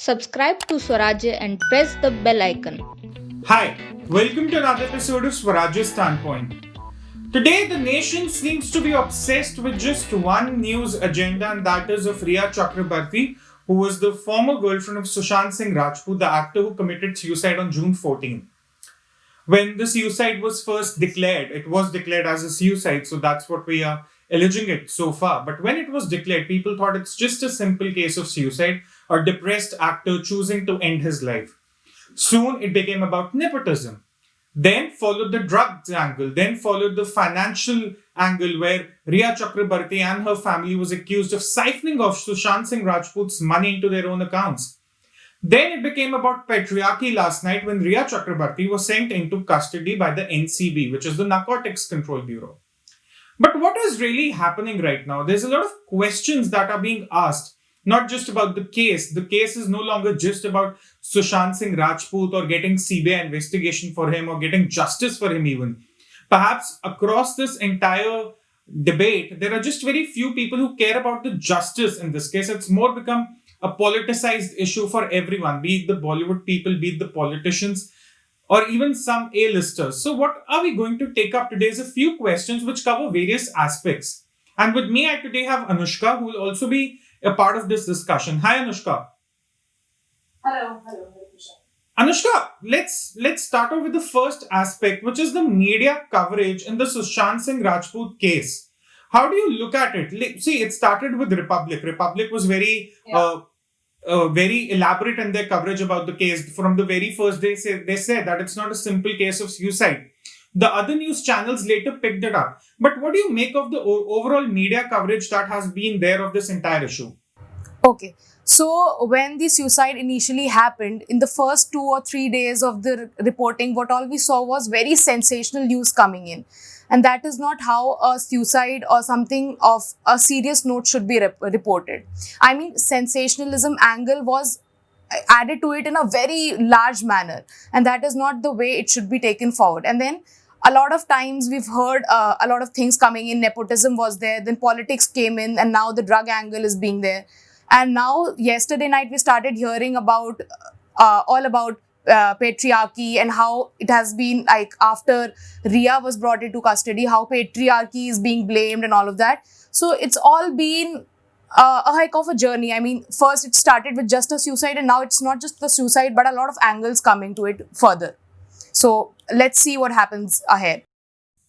Subscribe to Swarajya and press the bell icon. Hi, welcome to another episode of Swarajya Standpoint. Today, the nation seems to be obsessed with just one news agenda, and that is of Rhea Chakraborty, who was the former girlfriend of Sushant Singh Rajput, the actor who committed suicide on June 14. When the suicide was first declared, it was declared as a suicide, so that's what we are alleging it so far. But when it was declared, people thought it's just a simple case of suicide, a depressed actor choosing to end his life. Soon it became about nepotism. Then followed the drugs angle, then followed the financial angle where Rhea Chakraborty and her family was accused of siphoning off Sushant Singh Rajput's money into their own accounts. Then it became about patriarchy last night when Rhea Chakraborty was sent into custody by the NCB, which is the Narcotics Control Bureau. But what is really happening right now? There's a lot of questions that are being asked, not just about the case. The case is no longer just about Sushant Singh Rajput or getting CBI investigation for him or getting justice for him even. Perhaps across this entire debate, there are just very few people who care about the justice in this case. It's more become a politicized issue for everyone, be it the Bollywood people, be it the politicians, or even some A-listers. So what are we going to take up today is a few questions which cover various aspects. And with me, I today have Anushka, who will also be a part of this discussion. Hi, Anushka. Hello. Anushka, let's start off with the first aspect, which is the media coverage in the Sushant Singh Rajput case. How do you look at it? See, it started with Republic. Republic was very elaborate in their coverage about the case. From the very first day, they said that it's not a simple case of suicide. The other news channels later picked it up. But what do you make of the overall media coverage that has been there of this entire issue? Okay. So when the suicide initially happened, in the first 2 or 3 days of the reporting, what all we saw was very sensational news coming in. And that is not how a suicide or something of a serious note should be reported. I mean, sensationalism angle was added to it in a very large manner. And that is not the way it should be taken forward. And then a lot of times we've heard a lot of things coming in. Nepotism was there, then politics came in, and now the drug angle is being there. And now yesterday night we started hearing about all about patriarchy and how it has been like after Rhea was brought into custody, how patriarchy is being blamed and all of that. So it's all been a heck of a journey. I mean, first it started with just a suicide, and now it's not just the suicide, but a lot of angles coming to it further. So let's see what happens ahead.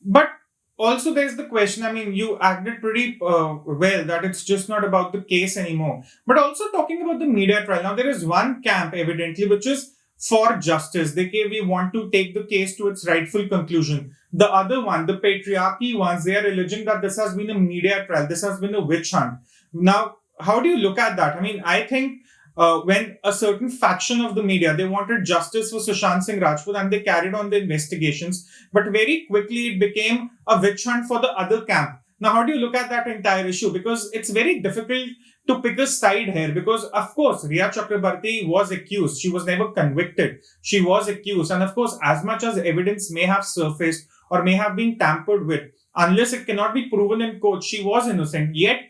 But also, there's the question. I mean, you acted pretty well that it's just not about the case anymore. But also talking about the media trial. Now, there is one camp, evidently, which is for justice. We want to take the case to its rightful conclusion. The other one, the patriarchy ones, they are alleging that this has been a media trial. This has been a witch hunt. Now, how do you look at that? I mean, I think when a certain faction of the media, they wanted justice for Sushant Singh Rajput and they carried on the investigations. But very quickly, it became a witch hunt for the other camp. Now, how do you look at that entire issue? Because it's very difficult to pick a side here. Because, of course, Rhea Chakraborty was accused. She was never convicted. She was accused. And, of course, as much as evidence may have surfaced or may have been tampered with, unless it cannot be proven in court, she was innocent. Yet,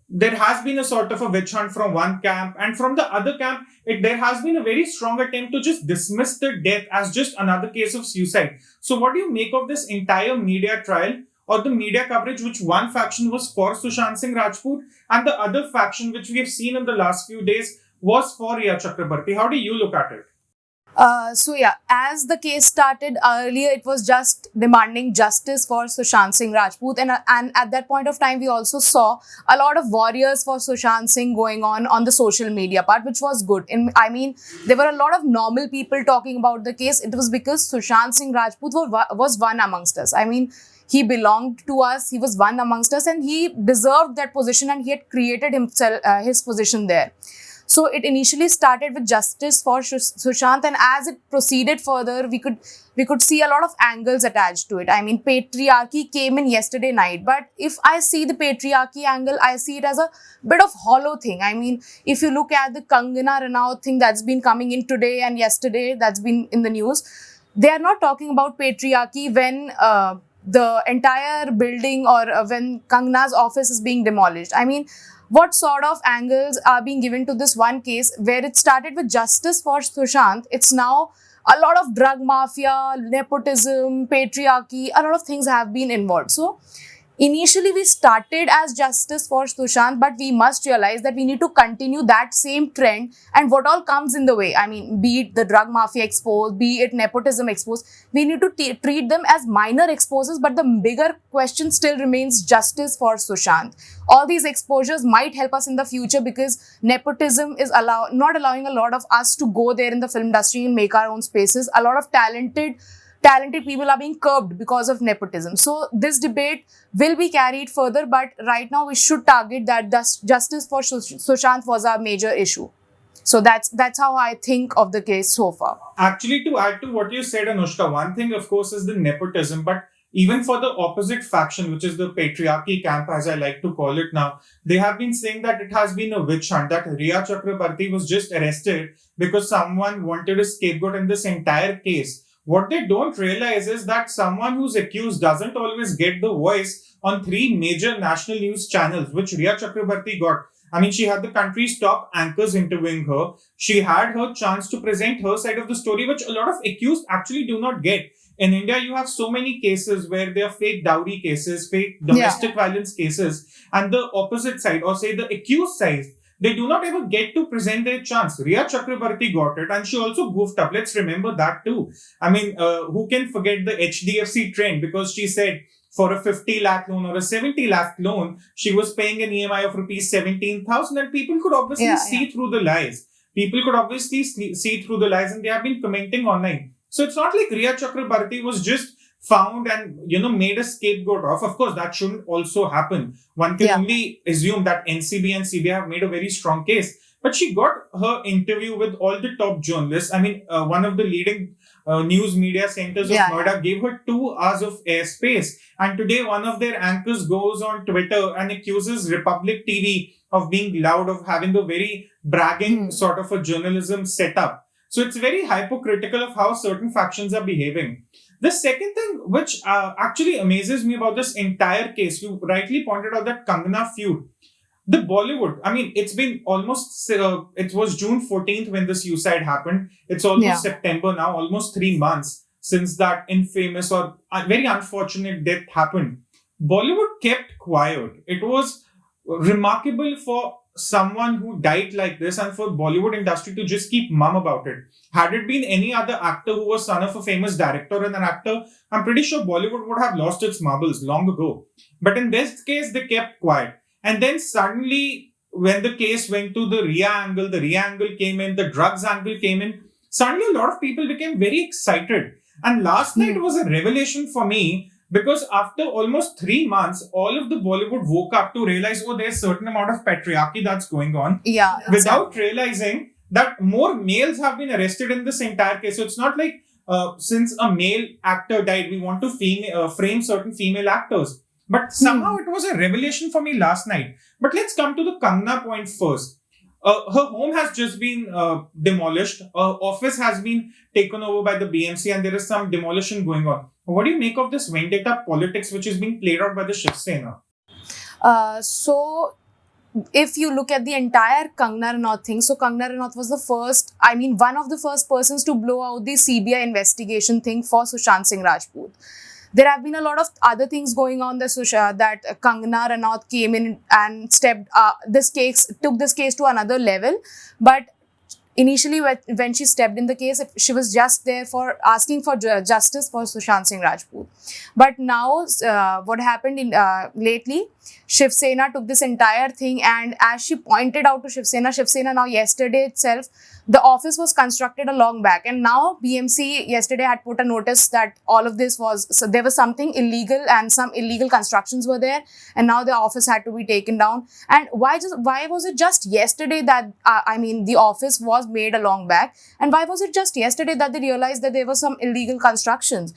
there has been a sort of a witch hunt from one camp, and from the other camp, there has been a very strong attempt to just dismiss the death as just another case of suicide. So what do you make of this entire media trial or the media coverage, which one faction was for Sushant Singh Rajput and the other faction, which we have seen in the last few days, was for Rhea Chakraborty? How do you look at it? As the case started earlier, it was just demanding justice for Sushant Singh Rajput. And at that point of time, we also saw a lot of warriors for Sushant Singh going on the social media part, which was good. There were a lot of normal people talking about the case. It was because Sushant Singh Rajput was one amongst us. I mean, he belonged to us. He was one amongst us, and he deserved that position, and he had created himself his position there. So it initially started with justice for Sushant, and as it proceeded further, we could see a lot of angles attached to it. I mean, patriarchy came in yesterday night, but if I see the patriarchy angle, I see it as a bit of hollow thing. I mean, if you look at the Kangana Ranaut thing that's been coming in today and yesterday, that's been in the news, they are not talking about patriarchy when the entire building or when Kangana's office is being demolished. I mean, what sort of angles are being given to this one case where it started with justice for Sushant. It's now a lot of drug mafia, nepotism, patriarchy, a lot of things have been involved. So initially, we started as justice for Sushant, but we must realize that we need to continue that same trend and what all comes in the way. I mean, be it the drug mafia exposed, be it nepotism exposed, we need to treat them as minor exposures, but the bigger question still remains justice for Sushant. All these exposures might help us in the future because nepotism is not allowing a lot of us to go there in the film industry and make our own spaces. A lot of talented people are being curbed because of nepotism. So this debate will be carried further, but right now we should target that justice for Sushant was our major issue. So that's how I think of the case so far. Actually, to add to what you said, Anushka, one thing, of course, is the nepotism, but even for the opposite faction, which is the patriarchy camp, as I like to call it now, they have been saying that it has been a witch hunt, that Rhea Chakraborty was just arrested because someone wanted a scapegoat in this entire case. What they don't realize is that someone who's accused doesn't always get the voice on 3 major national news channels, which Rhea Chakraborty got. I mean, she had the country's top anchors interviewing her. She had her chance to present her side of the story, which a lot of accused actually do not get. In India, you have so many cases where there are fake dowry cases, fake domestic violence cases, and the opposite side, or say the accused side, they do not ever get to present their chance. Rhea Chakraborty got it, and she also goofed up. Let's remember that too. I mean, who can forget the HDFC trend? Because she said for a 50 lakh loan or a 70 lakh loan, she was paying an EMI of rupees 17,000, and people could obviously see through the lies. People could obviously see through the lies, and they have been commenting online. So it's not like Rhea Chakraborty was just found and, made a scapegoat of. Of course, that shouldn't also happen. One can only assume that NCB and CBI have made a very strong case. But she got her interview with all the top journalists. I mean, one of the leading news media centers of Noida gave her 2 hours of airspace. And today, one of their anchors goes on Twitter and accuses Republic TV of being loud, of having a very bragging sort of a journalism setup. So it's very hypocritical of how certain factions are behaving. The second thing which actually amazes me about this entire case, you rightly pointed out that Kangana feud. The Bollywood, I mean, it's been almost, it was June 14th when the suicide happened. It's almost September now, almost 3 months since that infamous or very unfortunate death happened. Bollywood kept quiet. It was remarkable for someone who died like this and for Bollywood industry to just keep mum about it. Had it been any other actor who was son of a famous director and an actor, I'm pretty sure Bollywood would have lost its marbles long ago. But in this case, they kept quiet. And then suddenly, when the case went to the Rhea angle came in, the drugs angle came in, suddenly a lot of people became very excited. And last night was a revelation for me, because after almost 3 months, all of the Bollywood woke up to realize, there's a certain amount of patriarchy that's going on. Without realizing that more males have been arrested in this entire case. So it's not like since a male actor died, we want to frame certain female actors. But somehow it was a revelation for me last night. But let's come to the Kangana point first. Her home has just been demolished. Her office has been taken over by the BMC, and there is some demolition going on. What do you make of this vendetta politics which is being played out by the Shiv Sena? So, if you look at the entire Kangana Ranaut thing, so Kangana Ranaut was one of the first persons to blow out the CBI investigation thing for Sushant Singh Rajput. There have been a lot of other things going on that Kangana Ranaut came in and took this case to another level. But initially, when she stepped in the case, she was just there for asking for justice for Sushant Singh Rajput. But now, what happened lately, Shiv Sena took this entire thing, and as she pointed out to Shiv Sena now yesterday itself, the office was constructed a long back, and now BMC yesterday had put a notice that all of this there was something illegal and some illegal constructions were there, and now the office had to be taken down. And why was it just yesterday that the office was made a long back, and why was it just yesterday that they realized that there were some illegal constructions?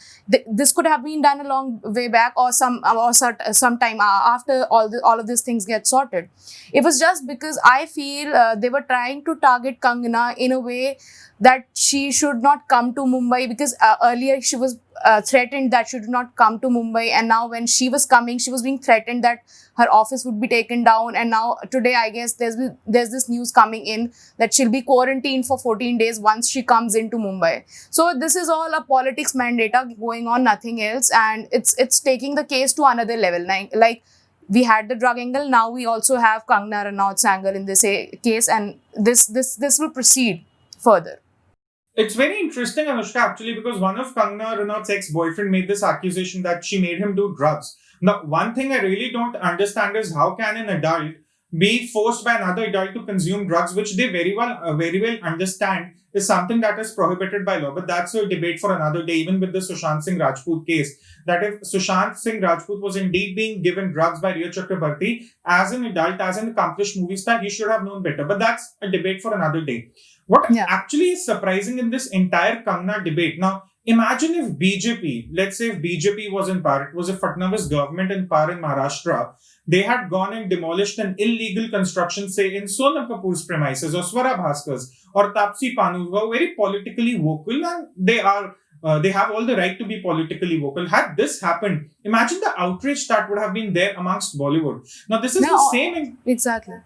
This could have been done a long way back, or some time after all of these things get sorted. It was just because I feel they were trying to target Kangana in a way that she should not come to Mumbai, because earlier she was threatened that she should not come to Mumbai, and now when she was coming, she was being threatened that her office would be taken down. And now today, I guess there's this news coming in that she'll be quarantined for 14 days once she comes into Mumbai. So this is all a politics mandata going on, nothing else, and it's taking the case to another level. Like we had the drug angle, now we also have Kangana Ranaut's angle in this case, and this will proceed further. It's very interesting, Anushka, actually, because one of Kangana Ranaut's ex-boyfriend made this accusation that she made him do drugs. Now, one thing I really don't understand is how can an adult be forced by another adult to consume drugs, which they very well understand is something that is prohibited by law. But that's a debate for another day, even with the Sushant Singh Rajput case, that if Sushant Singh Rajput was indeed being given drugs by Rhea Chakraborty as an adult, as an accomplished movie star, he should have known better. But that's a debate for another day. What actually is surprising in this entire Kangana debate, now, imagine if BJP, let's say if BJP was in power, it was a Fadnavis government in power in Maharashtra, they had gone and demolished an illegal construction, say in Sonam Kapoor's premises, or Swara Bhaskar's, or Tapsi Pannu, who are very politically vocal, and they have all the right to be politically vocal. Had this happened, imagine the outrage that would have been there amongst Bollywood. Now, this is the same. Exactly.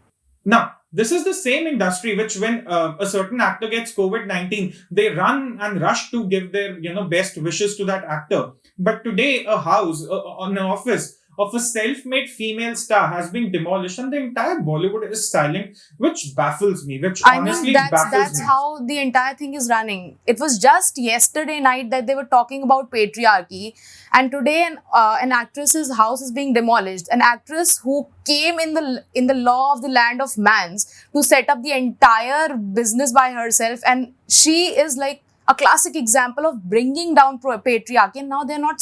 Now, this is the same industry which, when a certain actor gets COVID-19, they run and rush to give their best wishes to that actor. But today, a house, an office of a self-made female star has been demolished, and the entire Bollywood is silent, which baffles me. Which honestly baffles me. That's how the entire thing is running. It was just yesterday night that they were talking about patriarchy, and today an actress's house is being demolished. An actress who came in the law of the land of Mans to set up the entire business by herself, and she is like a classic example of bringing down patriarchy, and now they're not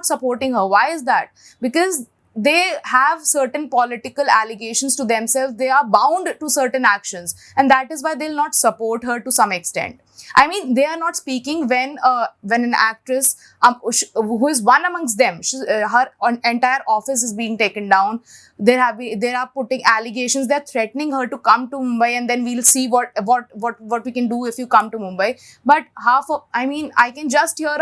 supporting her. Why is that? Because they have certain political allegations to themselves. They are bound to certain actions, and that is why they'll not support her to some extent. I mean, they are not speaking when an actress who is one amongst them, her entire office is being taken down. They are putting allegations. They're threatening her to come to Mumbai, and then we'll see what we can do if you come to Mumbai. But I can just hear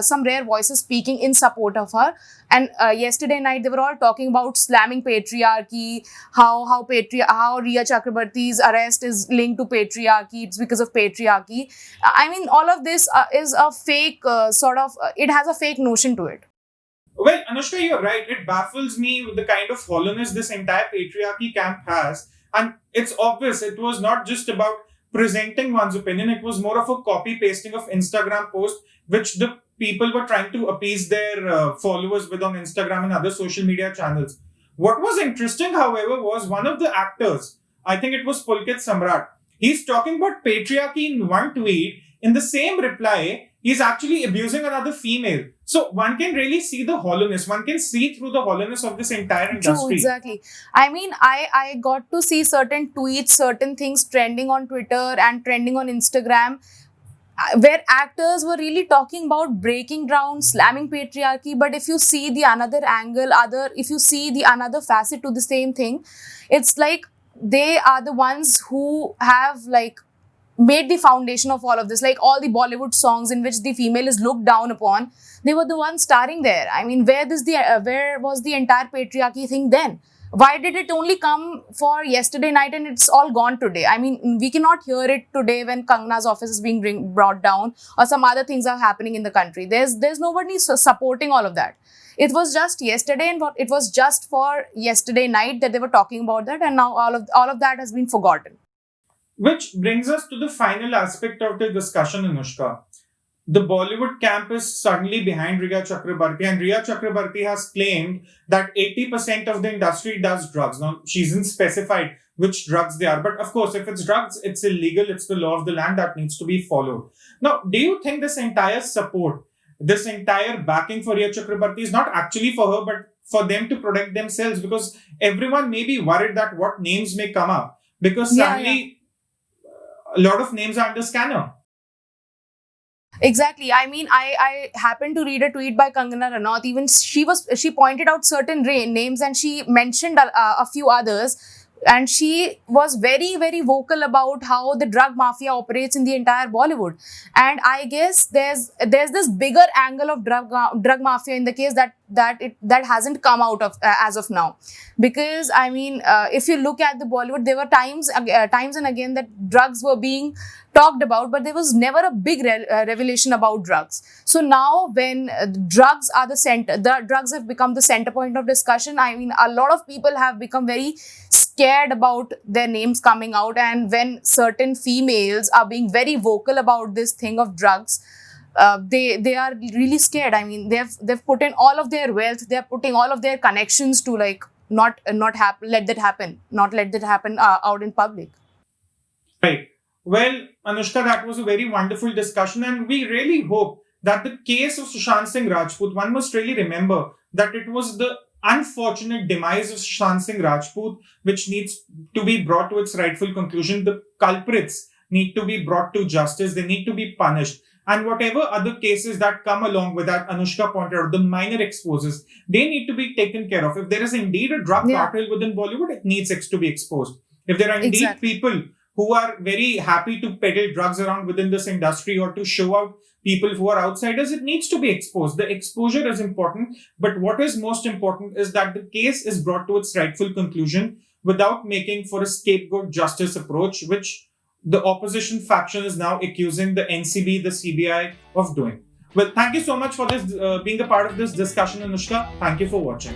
some rare voices speaking in support of her. And yesterday night, they were all talking about slamming patriarchy, how Rhea Chakraborty's arrest is linked to patriarchy. It's because of patriarchy. I mean, all of this is a fake it has a fake notion to it. Well, Anushka, you're right. It baffles me with the kind of hollowness this entire patriarchy camp has. And it's obvious it was not just about presenting one's opinion. It was more of a copy-pasting of Instagram posts, which the people were trying to appease their followers with on Instagram and other social media channels. What was interesting, however, was one of the actors, I think it was Pulkit Samrat, he's talking about patriarchy in one tweet. In the same reply, he's actually abusing another female. So one can really see the hollowness. One can see through the hollownness of this entire industry. True, exactly. I mean, I got to see certain tweets, certain things trending on Twitter and trending on Instagram, where actors were really talking about breaking down, slamming patriarchy. But if you see the another angle, if you see the another facet to the same thing, it's like they are the ones who have made the foundation of all of this. Like all the Bollywood songs in which the female is looked down upon, they were the ones starring there. I mean, where was the entire patriarchy thing then? Why did it only come for yesterday night and it's all gone today? I mean, we cannot hear it today when Kangana's office is being brought down or some other things are happening in the country. There's nobody supporting all of that. It was just yesterday, and it was just for yesterday night that they were talking about that, and now all of that has been forgotten. Which brings us to the final aspect of the discussion, Anushka. The Bollywood camp is suddenly behind Rhea Chakraborty, and Rhea Chakraborty has claimed that 80% of the industry does drugs. Now, she isn't specified which drugs they are, but of course, if it's drugs, it's illegal. It's the law of the land that needs to be followed. Now, do you think this entire support, this entire backing for Rhea Chakraborty is not actually for her, but for them to protect themselves? Because everyone may be worried that what names may come up, because suddenly a lot of names are under scanner. Exactly. I mean, I happened to read a tweet by Kangana Ranaut. Even she pointed out certain names, and she mentioned a few others and she was very, very vocal about how the drug mafia operates in the entire Bollywood. And I guess there's this bigger angle of drug mafia in the case that hasn't come out of as of now. Because I mean, if you look at the Bollywood, there were times and again that drugs were being talked about, but there was never a big revelation about drugs. So now when drugs are the drugs have become the center point of discussion. I mean, a lot of people have become very scared about their names coming out, and when certain females are being very vocal about this thing of drugs, they are really scared. I mean, they've put in all of their wealth, they're putting all of their connections to like not let that happen out in public. Right. Well, Anushka, that was a very wonderful discussion, and we really hope that the case of Sushant Singh Rajput, one must really remember that it was the unfortunate demise of Sushant Singh Rajput which needs to be brought to its rightful conclusion. The culprits need to be brought to justice, they need to be punished. And whatever other cases that come along with that, Anushka pointed out, the minor exposes, they need to be taken care of. If there is indeed a drug cartel within Bollywood, it needs to be exposed. If there are indeed people who are very happy to peddle drugs around within this industry or to show out people who are outsiders, it needs to be exposed. The exposure is important, but what is most important is that the case is brought to its rightful conclusion without making for a scapegoat justice approach, which the opposition faction is now accusing the NCB, the CBI of doing. Well, thank you so much for this being a part of this discussion, Anushka. Thank you for watching.